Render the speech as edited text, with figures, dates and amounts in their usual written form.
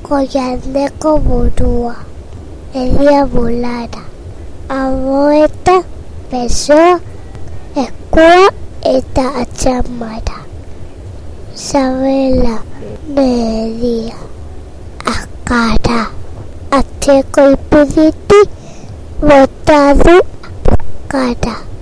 Koialdeko burua, egia bulara, aboeta, besoa, eskua eta atxamara. Sabela, media, akara, atzeko ipuditi, botadu, akara.